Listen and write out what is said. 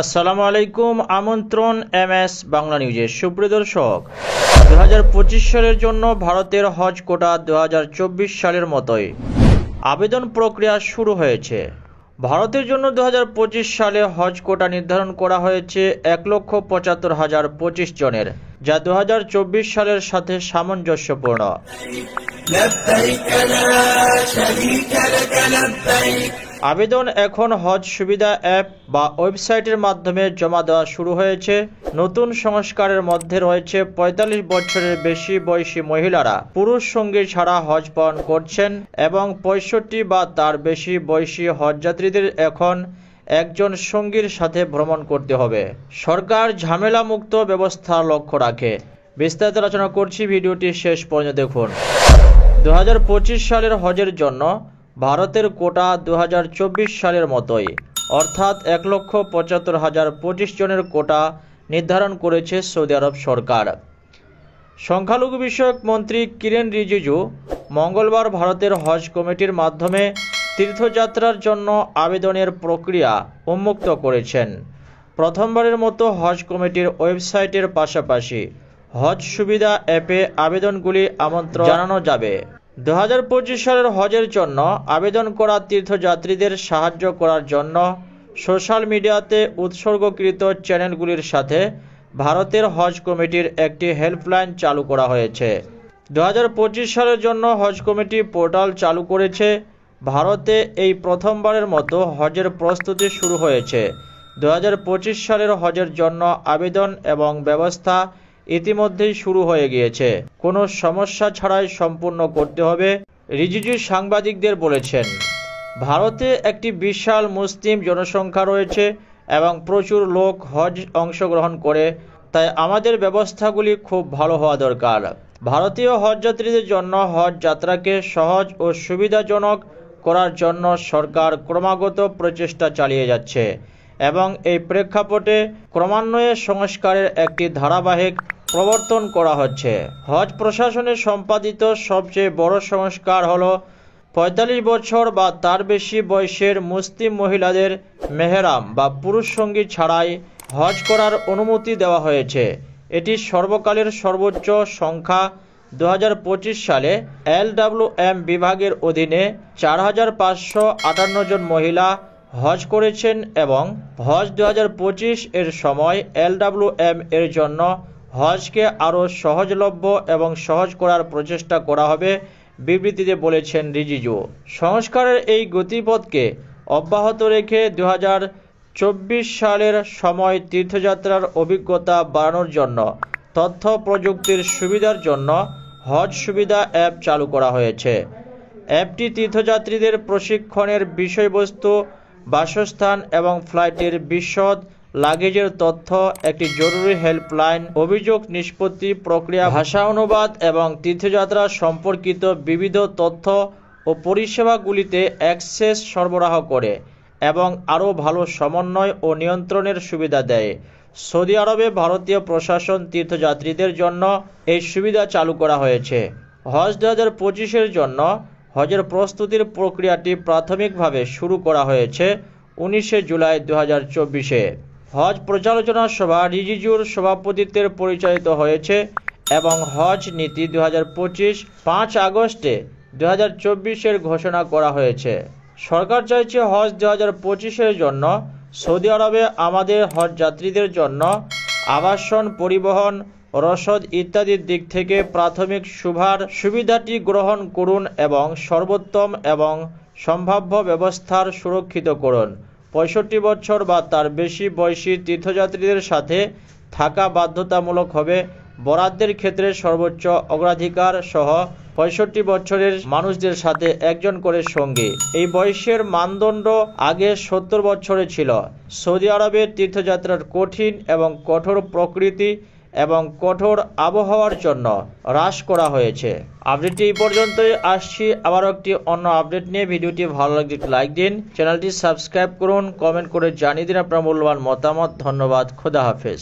আসসালামু আলাইকুম। আমন্ত্রণ এমএস বাংলা নিউজে। সুপ্রিয় দর্শক, 2025 সালের জন্য ভারতের হজ কোটা 2024 সালের মতোই আবেদন প্রক্রিয়া শুরু হয়েছে। ভারতের জন্য 2025 সালে হজ কোটা নির্ধারণ করা হয়েছে 1,75,025 জনের, যা 2024 সালের সাথে সামঞ্জস্যপূর্ণ। আবেদন এখন হজ সুবিধা অ্যাপ বা ওয়েবসাইটের মাধ্যমে জমা দেওয়া শুরু হয়েছে। নতুন সংস্কারের মধ্যে রয়েছে 45 বছরের বেশি বয়সী মহিলারা পুরুষ সঙ্গী ছাড়া হজ পালন করছেন এবং 65 বা তার বেশি বয়সী হজযাত্রীদের এখন একজন সঙ্গীর সাথে ভ্রমণ করতে হবে। সরকার ঝামেলা মুক্ত ব্যবস্থা লক্ষ্য রাখে। বিস্তারিত আলোচনা করছি, ভিডিওটি শেষ পর্যন্ত দেখুন। 2025 সালের হজের জন্য ভারতের কোটা 2024 সালের মতোই, অর্থাৎ 1,75,025 জনের কোটা নির্ধারণ করেছে সৌদি আরব সরকার। সংখ্যালঘু বিষয়ক মন্ত্রী কিরেন রিজিজু মঙ্গলবার ভারতের হজ কমিটির মাধ্যমে তীর্থযাত্রার জন্য আবেদনের প্রক্রিয়া উন্মুক্ত করেছেন। প্রথমবারের মতো হজ কমিটির ওয়েবসাইটের পাশাপাশি হজ সুবিধা অ্যাপে আবেদনগুলি আমন্ত্রণ জানানো যাবে। 2025 সালের হজের জন্য আবেদন করা তীর্থযাত্রীদের সাহায্য করার জন্য সোশ্যাল মিডিয়াতে উৎসর্গকৃত চ্যানেলগুলির সাথে ভারতের হজ কমিটির একটি হেল্পলাইন চালু করা হয়েছে। 2025 সালের জন্য হজ কমিটি পোর্টাল চালু করেছে। ভারতে এই প্রথমবারের মতো হজের প্রস্তুতি শুরু হয়েছে। 2025 সালের হজের জন্য আবেদন এবং ব্যবস্থা ইতিমধ্যেই শুরু হয়ে গিয়েছে। কোনো সমস্যা ছাড়াই সম্পূর্ণ করতে হবে, রিজিজু সাংবাদিকদের বলেছেন। ভারতে একটি বিশাল মুসলিম জনসংখ্যা রয়েছে এবং প্রচুর লোক হজ অংশগ্রহণ করে, তাই আমাদের ব্যবস্থাগুলি খুব ভালো হওয়া দরকার। ভারতীয় হজযাত্রীদের জন্য হজ যাত্রাকে সহজ ও সুবিধাজনক করার জন্য সরকার ক্রমাগত প্রচেষ্টা চালিয়ে যাচ্ছে এবং এই প্রেক্ষাপটে ক্রমান্বয়ে সংস্কারের একটি ধারাবাহিক প্রবর্তন করা হচ্ছে। হজ প্রশাসনে সম্পাদিত সবচেয়ে বড় সংস্কার হল 45 বছর বা তার বেশি বয়সের মুসলিম মহিলাদের মেহরাম বা পুরুষ সঙ্গী ছাড়াই হজ করার অনুমতি দেওয়া হয়েছে। এটি সর্বকালের সর্বোচ্চ সংখ্যা। 2025 সালে LWM বিভাগের অধীনে 4,558 জন মহিলা হজ করেছেন এবং হজ 2025 এর সময় LWM এর জন্য হজকে আরও সহজলভ্য এবং সহজ করার প্রচেষ্টা করা হবে, বিবৃতিতে বলেছেন রিজিজু। সংস্কারের এই গতিপথকে অব্যাহত রেখে 2024 সালের সময় তীর্থযাত্রার অভিজ্ঞতা বাড়ানোর জন্য তথ্য প্রযুক্তির সুবিধার জন্য হজ সুবিধা অ্যাপ চালু করা হয়েছে। অ্যাপটি তীর্থযাত্রীদের প্রশিক্ষণের বিষয়বস্তু, বাসস্থান এবং ফ্লাইটের বিশদ, লাগেজের তথ্য, একটি জরুরি হেল্পলাইন, অভিযোগ নিষ্পত্তি প্রক্রিয়া, ভাষা অনুবাদ এবং তীর্থযাত্রা সম্পর্কিত বিবিধ তথ্য ও পরিষেবাগুলিতে অ্যাক্সেস সরবরাহ করে এবং আরও ভালো সমন্বয় ও নিয়ন্ত্রণের সুবিধা দেয়। সৌদি আরবে ভারতীয় প্রশাসন তীর্থযাত্রীদের জন্য এই সুবিধা চালু করা হয়েছে। হজ 2025 জন্য হজের প্রস্তুতির প্রক্রিয়াটি প্রাথমিকভাবে শুরু করা হয়েছে 19 জুলাই 2024-এ। হজ পর্যালোচনা সভা রিজিজুর সভাপতিত্বে পরিচালিত হয়েছে এবং হজ নীতি 2025 5 আগস্টে 2024 ঘোষণা করা হয়েছে। সরকার চাইছে হজ 2025 জন্য সৌদি আরবে আমাদের হজ যাত্রীদের জন্য আবাসন, পরিবহন, রসদ ইত্যাদির দিক থেকে প্রাথমিক সুবিধাটি গ্রহণ করুন এবং সর্বোত্তম এবং সম্ভাব্য ব্যবস্থার সুরক্ষিত করুন। 65 বছর বা তার বেশি বয়সী তীর্থযাত্রীদের সাথে থাকা বাধ্যতামূলক হবে। বরাদ্দের ক্ষেত্রে সর্বোচ্চ অগ্রাধিকার সহ 65 বছরের মানুষদের সাথে একজন করে সঙ্গী। এই বয়সের মানদণ্ড আগে 70 বছরে ছিল। সৌদি আরবের তীর্থযাত্রার কঠিন এবং কঠোর প্রকৃতি এবং কঠোর আবহাওয়ার জন্য হ্রাস করা হয়েছে। আপডেটটি এই পর্যন্তই। আসছি আবার একটি অন্য আপডেট নিয়ে। ভিডিওটি ভালো লাগলে লাইক দিন, চ্যানেলটি সাবস্ক্রাইব করুন, কমেন্ট করে জানিয়ে দিন আপনার মূল্যবান মতামত। ধন্যবাদ। খোদা হাফেজ।